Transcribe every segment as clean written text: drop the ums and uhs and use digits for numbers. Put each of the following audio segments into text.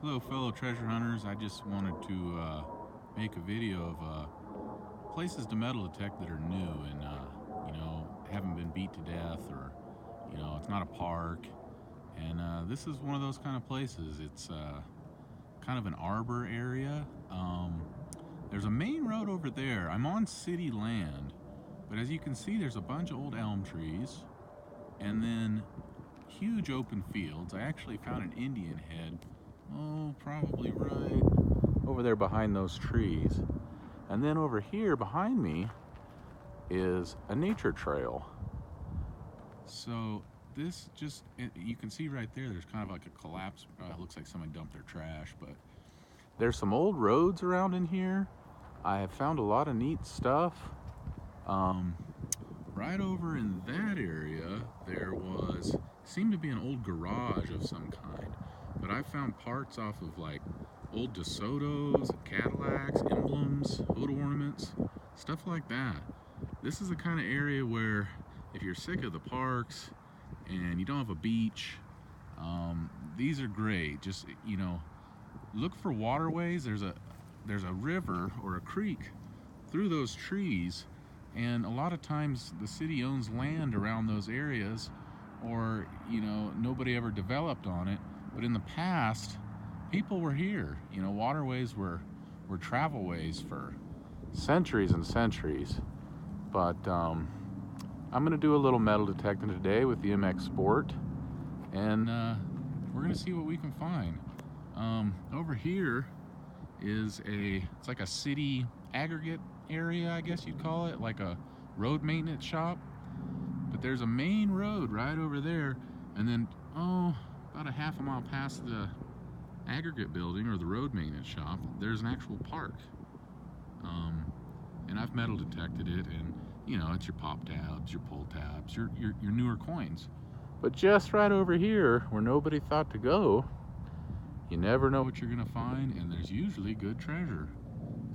Hello fellow treasure hunters, I just wanted to make a video of places to metal detect that are new and haven't been beat to death, or it's not a park. And this is one of those kind of places. It's kind of an arbor area. There's a main road over there. I'm on city land, but as you can see there's a bunch of old elm trees and then huge open fields. I actually found an Indian head, probably right over there behind those trees. And then over here behind me is a nature trail. So this you can see right there, there's kind of like a collapse. It looks like somebody dumped their trash, but there's some old roads around in here. I have found a lot of neat stuff. Right over in that area, there seemed to be an old garage of some kind, but I found parts off of like old DeSotos, Cadillacs, emblems, photo ornaments, stuff like that. This is the kind of area where if you're sick of the parks and you don't have a beach, these are great. Just, look for waterways. There's a river or a creek through those trees, and a lot of times the city owns land around those areas, or nobody ever developed on it, but in the past people were here. Waterways were travelways for centuries and centuries. But I'm gonna do a little metal detecting today with the MX Sport, and we're gonna see what we can find. Over here is it's like a city aggregate area, I guess you'd call it, like a road maintenance shop. But there's a main road right over there, and then about a half a mile past the aggregate building or the road maintenance shop, there's an actual park. And I've metal detected it, and it's your pop tabs, your pull tabs, your newer coins. But just right over here where nobody thought to go, you never know what you're gonna find, and there's usually good treasure.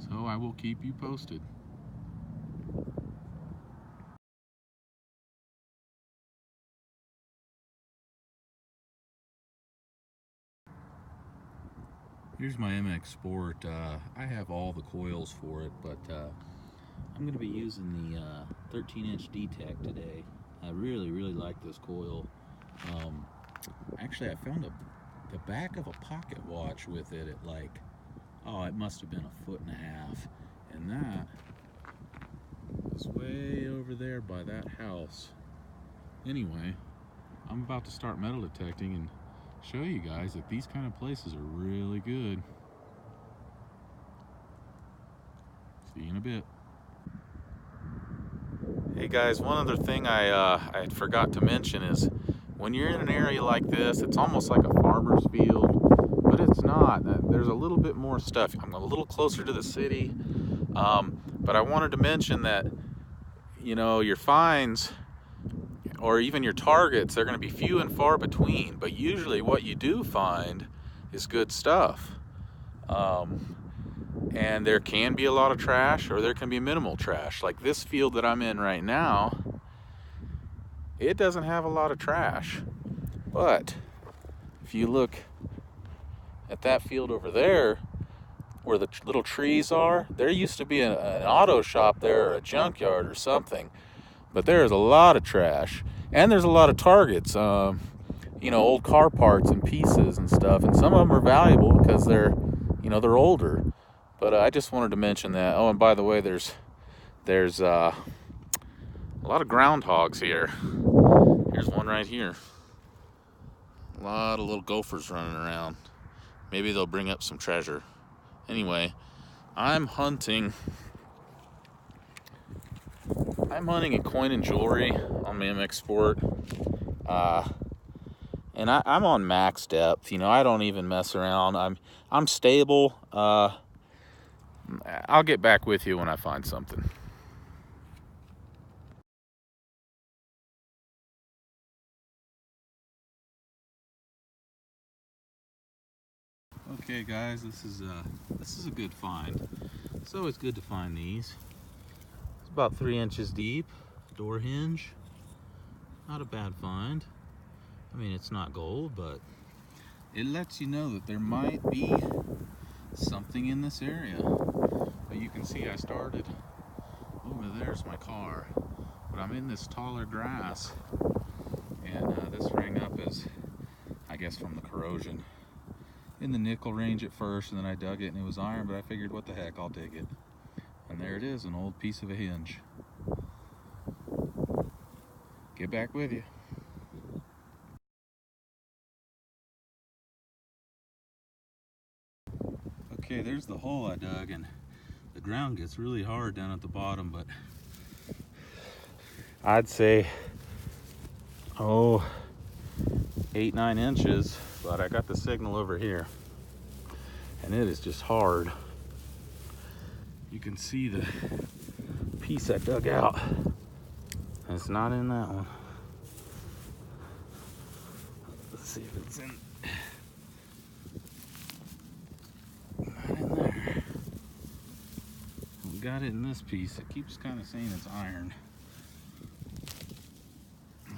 So I will keep you posted. Here's my MX Sport. I have all the coils for it, but I'm going to be using the 13-inch D-Tech today. I really like this coil. Actually, I found the back of a pocket watch with it at it must have been 1.5 feet, and that is way over there by that house. Anyway, I'm about to start metal detecting and show you guys that these kind of places are really good. See you in a bit. Hey guys, one other thing I forgot to mention is when you're in an area like this, it's almost like a farmer's field, but it's not. There's a little bit more stuff. I'm a little closer to the city, but I wanted to mention that your finds or even your targets, they're going to be few and far between, but usually what you do find is good stuff. And there can be a lot of trash, or there can be minimal trash. Like this field that I'm in right now, it doesn't have a lot of trash. But if you look at that field over there, where the little trees are, there used to be an auto shop there, or a junkyard or something. But there is a lot of trash, and there's a lot of targets, old car parts and pieces and stuff, and some of them are valuable because they're older. But I just wanted to mention that. Oh, and by the way, there's a lot of groundhogs here. Here's one right here. A lot of little gophers running around. Maybe they'll bring up some treasure. Anyway, I'm hunting in coin and jewelry on my MX Sport, and I'm on max depth. I don't even mess around. I'm stable. I'll get back with you when I find something. Okay, guys, this is a good find. It's always good to find these. It's about 3 inches deep, door hinge. Not a bad find. I mean, it's not gold, but it lets you know that there might be something in this area. But you can see I started over there's my car, but I'm in this taller grass, and this rang up as, I guess, from the corrosion. In the nickel range at first, and then I dug it and it was iron, but I figured, what the heck, I'll dig it. And there it is, an old piece of a hinge. Get back with you. Okay, there's the hole I dug, and the ground gets really hard down at the bottom, but I'd say, 8-9 inches, but I got the signal over here, and it is just hard. You can see the piece I dug out. It's not in that one. Let's see if it's in. Not in there. We got it in this piece. It keeps kind of saying it's iron.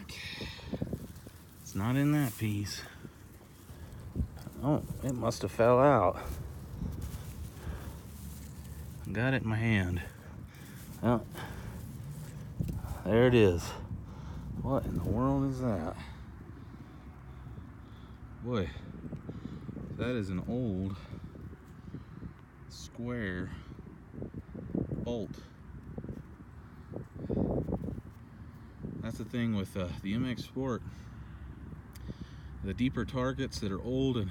Okay. It's not in that piece. Oh, it must have fell out. Got it in my hand. Oh, there it is. What in the world is that? Boy, that is an old square bolt. That's the thing with the MX Sport. The deeper targets that are old and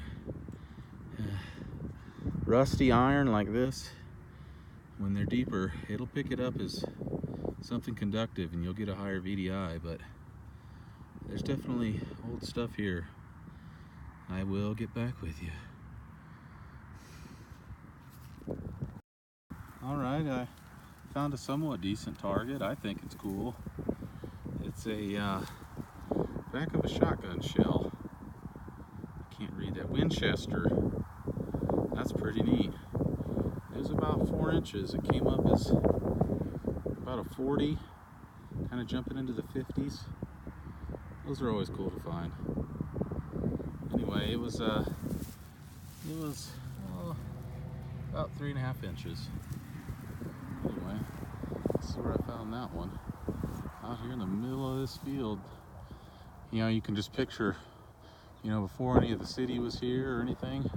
rusty iron like this, when they're deeper, it'll pick it up as something conductive and you'll get a higher VDI, but there's definitely old stuff here. I will get back with you. Alright, I found a somewhat decent target. I think it's cool. It's a back of a shotgun shell. I can't read that. Winchester. That's pretty neat. It was about 4 inches. It came up as about a 40, kind of jumping into the 50s. Those are always cool to find. Anyway, it was about 3.5 inches. Anyway, this is where I found that one. Out here in the middle of this field. You know, you can just picture, you know, before any of the city was here or anything,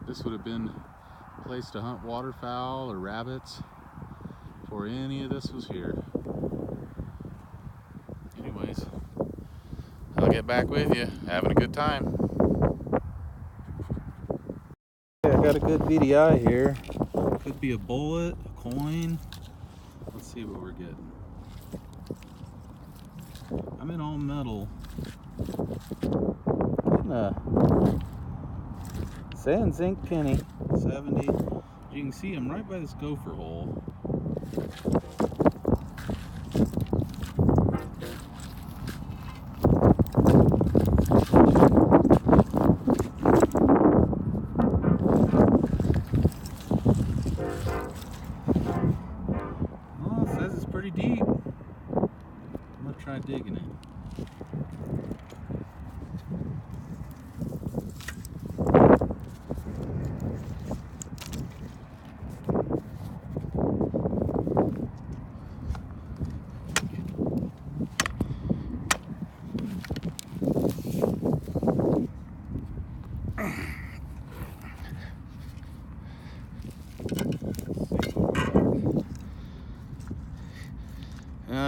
this would have been a place to hunt waterfowl or rabbits before any of this was here. Anyways, I'll get back with you. Having a good time. I got a good VDI here. Could be a bullet, a coin. Let's see what we're getting. I'm in all metal. Sand zinc penny, 70. You can see I'm right by this gopher hole. Well, it says it's pretty deep. I'm gonna try digging it.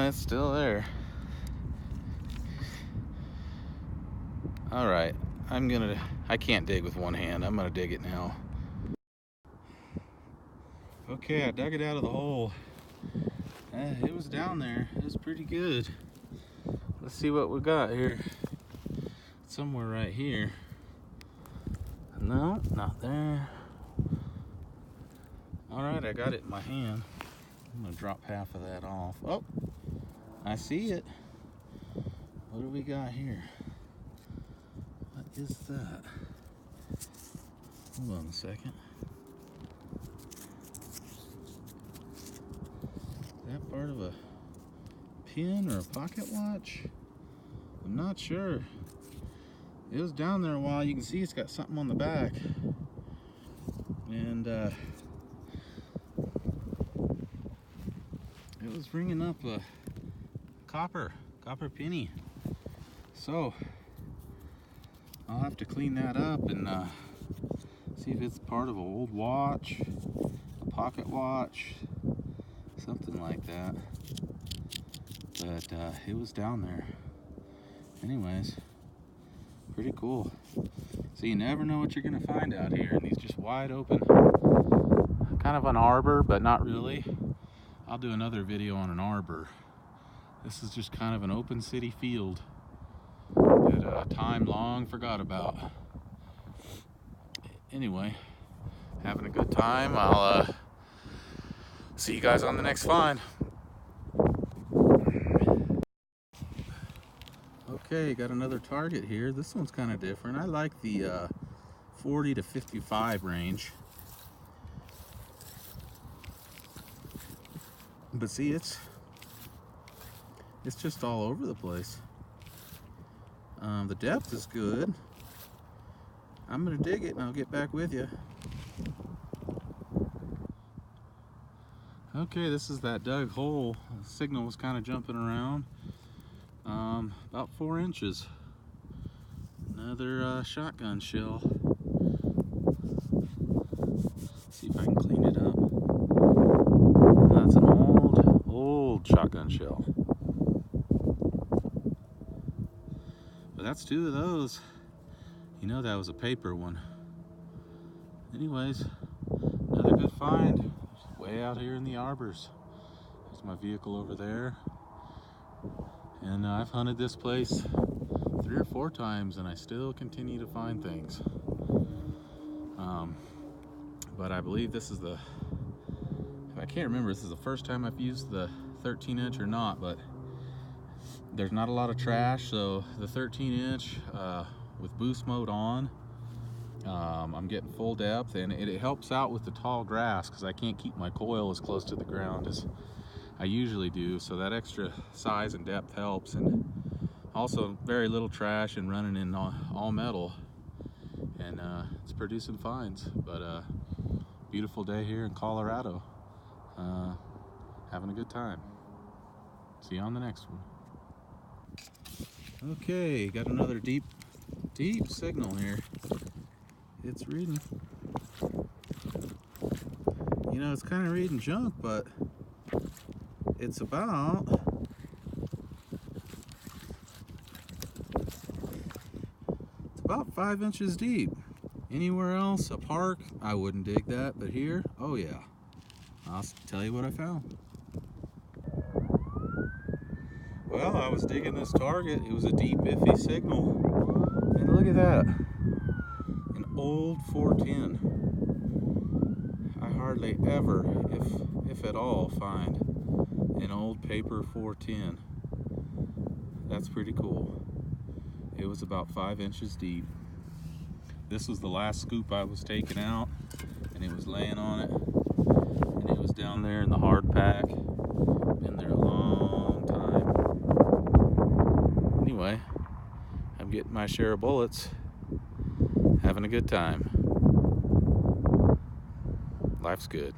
It's still there. All right, I can't dig with one hand. I'm gonna dig it now. Okay, I dug it out of the hole. It was down there. It was pretty good. Let's see what we got here. Somewhere right here. No, not there. All right, I got it in my hand. I'm gonna drop half of that off. Oh, I see it. What do we got here? What is that? Hold on a second. Is that part of a pin or a pocket watch? I'm not sure. It was down there a while. You can see it's got something on the back. And it was ringing up a copper penny. So I'll have to clean that up and see if it's part of an old watch, a pocket watch, something like that. But it was down there. Anyways, pretty cool. So you never know what you're gonna find out here in these just wide open, kind of an arbor, but not really. I'll do another video on an arbor. This is just kind of an open city field that time long forgot about. Anyway, having a good time. I'll see you guys on the next find. Okay, got another target here. This one's kind of different. I like the 40 to 55 range. But see, it's just all over the place. The depth is good. I'm gonna dig it and I'll get back with you. Okay, this is that dug hole. The signal was kind of jumping around. About 4 inches. Another shotgun shell. See if I can clean it up. That's an old shotgun shell. But that's 2 of those. You know that was a paper one. Anyways, another good find. Way out here in the arbors. There's my vehicle over there. And I've hunted this place 3 or 4 times and I still continue to find things. But I believe this is I can't remember if this is the first time I've used the 13-inch or not, but there's not a lot of trash, so the 13-inch with boost mode on, I'm getting full depth, and it helps out with the tall grass because I can't keep my coil as close to the ground as I usually do, so that extra size and depth helps. And also very little trash and running in all metal, and it's producing finds. But beautiful day here in Colorado. Having a good time. See you on the next one. Okay, got another deep signal here. It's reading. You know, it's kind of reading junk, but it's about 5 inches deep. Anywhere else, a park, I wouldn't dig that, but here, oh yeah. I'll tell you what I found. Well, I was digging this target. It was a deep, iffy signal. And look at that. An old 410. I hardly ever, if at all, find an old paper 410. That's pretty cool. It was about 5 inches deep. This was the last scoop I was taking out, and it was laying on it. And it was down there in the hard pack. Been there a long time. Anyway, I'm getting my share of bullets. Having a good time. Life's good.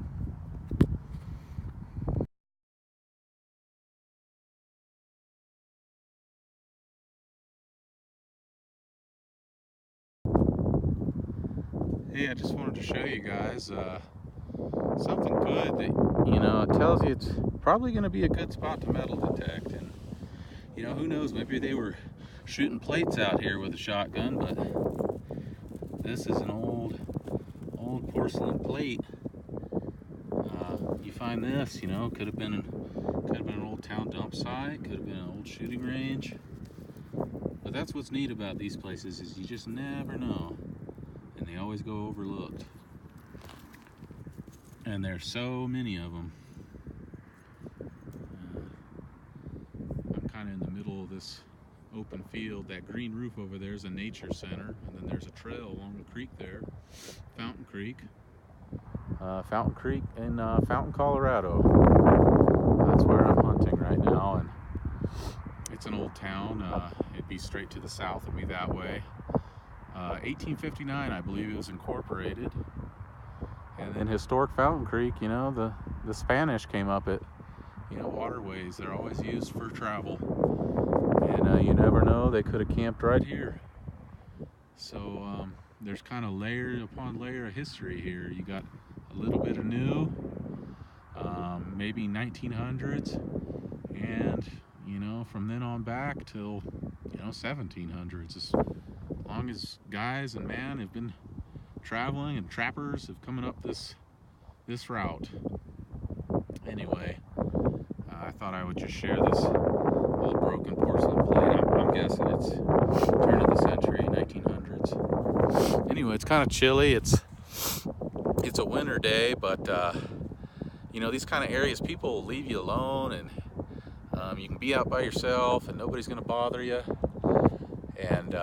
Hey, I just wanted to show you guys something good that, you know, it tells you it's probably going to be a good spot to metal detect. And, you know, who knows, maybe they were shooting plates out here with a shotgun, but this is an old porcelain plate. You find this, you know, could have been an old town dump site, could have been an old shooting range. But that's what's neat about these places, is you just never know. And they always go overlooked. And there's so many of them. I'm kind of in the middle of this open field. That green roof over there is a nature center, and then there's a trail along the creek there, Fountain Creek. Fountain Creek in Fountain, Colorado. That's where I'm hunting right now, and it's an old town. It'd be straight to the south of me that way. 1859, I believe it was incorporated. And then historic Fountain Creek, you know, the Spanish came up it. You know, waterways, they're always used for travel. And you never know, they could have camped right here. So there's kind of layer upon layer of history here. You got a little bit of new, maybe 1900s, and you know, from then on back till, you know, 1700s. As long as guys and man have been traveling and trappers have coming up this route. Anyway, I thought I would just share this old broken porcelain plate. I'm guessing it's turn of the century, 1900s. Anyway, it's kind of chilly. It's a winter day, but you know, these kind of areas, people will leave you alone, and you can be out by yourself and nobody's going to bother you. And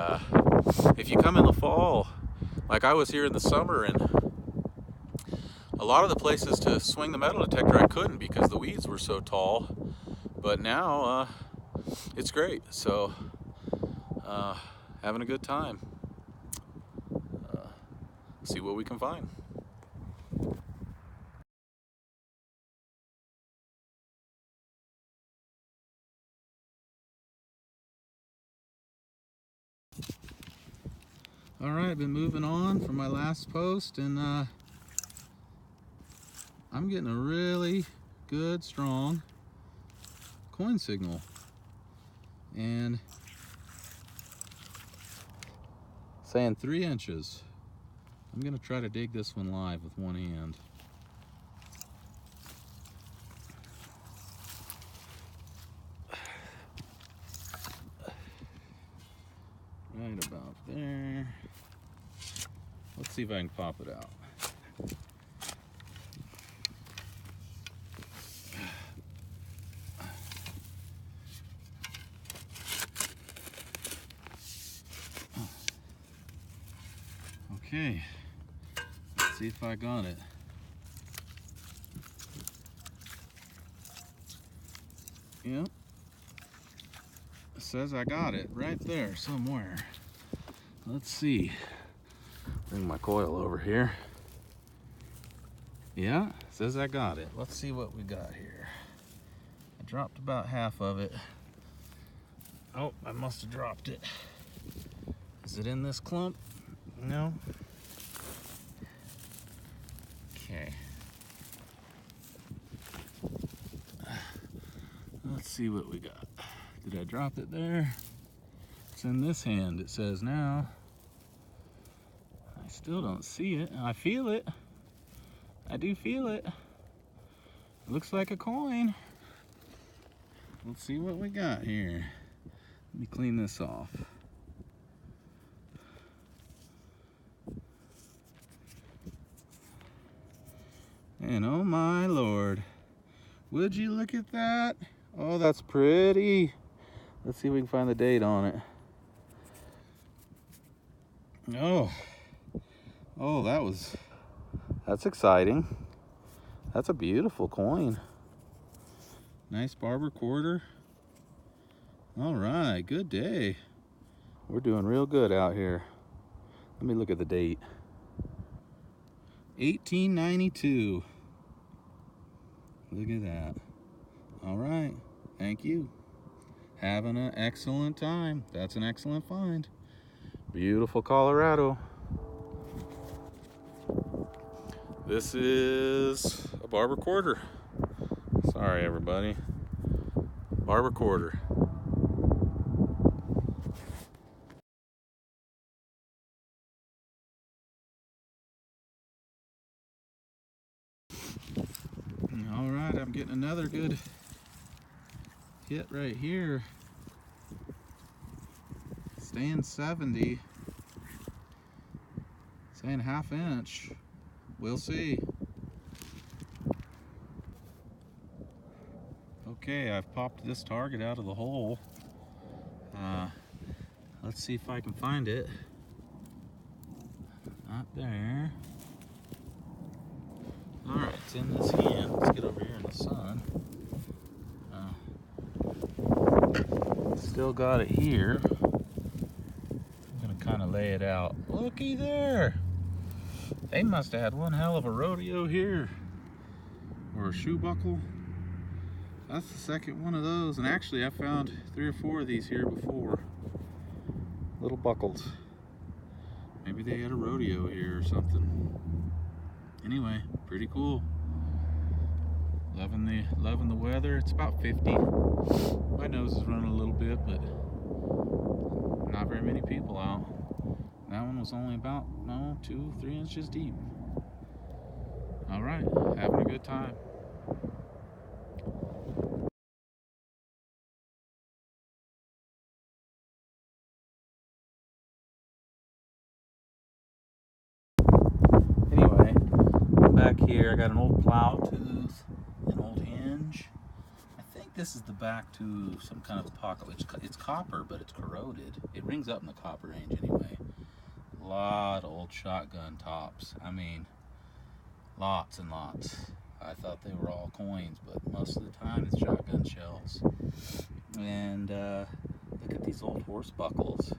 if you come in the fall, like I was here in the summer, and a lot of the places to swing the metal detector I couldn't because the weeds were so tall. But now it's great. So having a good time. See what we can find. All right, I've been moving on from my last post, and I'm getting a really good, strong coin signal. And saying 3 inches. I'm gonna try to dig this one live with one hand. Right about there. Let's see if I can pop it out. Okay, let's see if I got it. Yep, it says I got it right there somewhere. Let's see. Bring my coil over here. Yeah, it says I got it. Let's see what we got here. I dropped about half of it. Oh, I must have dropped it. Is it in this clump? No. Okay. Let's see what we got. Did I drop it there? It's in this hand, it says now. I still don't see it. I feel it. I do feel it. It looks like a coin. Let's see what we got here. Let me clean this off. And oh my Lord, would you look at that? Oh, that's pretty. Let's see if we can find the date on it. Oh, that's exciting. That's a beautiful coin. Nice Barber quarter. All right, good day. We're doing real good out here. Let me look at the date. 1892. Look at that. All right, thank you. Having an excellent time. That's an excellent find. Beautiful Colorado. This is a Barber quarter. Sorry, everybody. Barber quarter. All right, I'm getting another good hit right here. Staying 70. Saying 1/2 inch. We'll see. Okay, I've popped this target out of the hole. Let's see if I can find it. Not there. All right, it's in this hand. Let's get over here in the sun. Still got it here. I'm gonna kind of lay it out. Looky there. They must have had one hell of a rodeo here. Or a shoe buckle. That's the second one of those. And actually, I found 3 or 4 of these here before. Little buckles. Maybe they had a rodeo here or something. Anyway, pretty cool. Loving the weather. It's about 50. My nose is running a little bit, but not very many people out. That one was only about 2-3 inches deep. All right, having a good time. Anyway, I'm back here. I got an old plow tooth, an old hinge. I think this is the back to some kind of pocket. It's copper, but it's corroded. It rings up in the copper range anyway. A lot of old shotgun tops. I mean, lots and lots. I thought they were all coins, but most of the time it's shotgun shells. And look at these old horse buckles.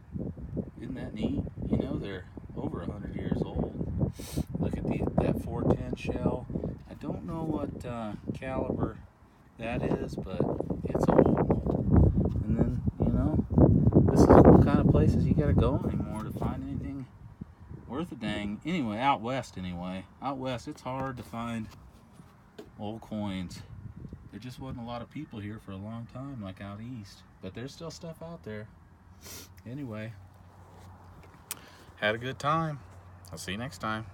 Isn't that neat? You know, they're over 100 years old. Look at that 410 shell. I don't know what caliber that is, but it's old. And then, you know, this is the kind of places you gotta go anymore to find anything worth a dang. Anyway, out west, it's hard to find old coins. There just wasn't a lot of people here for a long time, like out east. But there's still stuff out there. Anyway, had a good time. I'll see you next time.